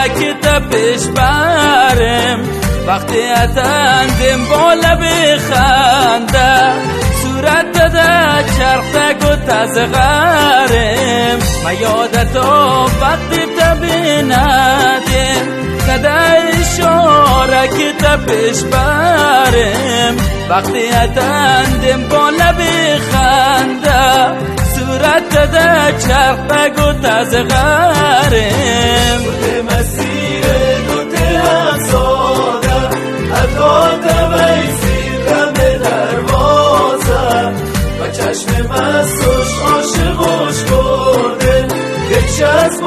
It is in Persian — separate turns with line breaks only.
که پیش برم وقتی اتندم با لب خنده صورت داده چرخ و تزغرم ما یادتو وقتی ببیندم کده اشاره که پیش برم وقتی اتندم با لب خنده صورت داده چرخ و تزغرم
مسیر دوت همساده حتی میسیر دم دروازه و چشم مستش عاشقش کرده یک چشم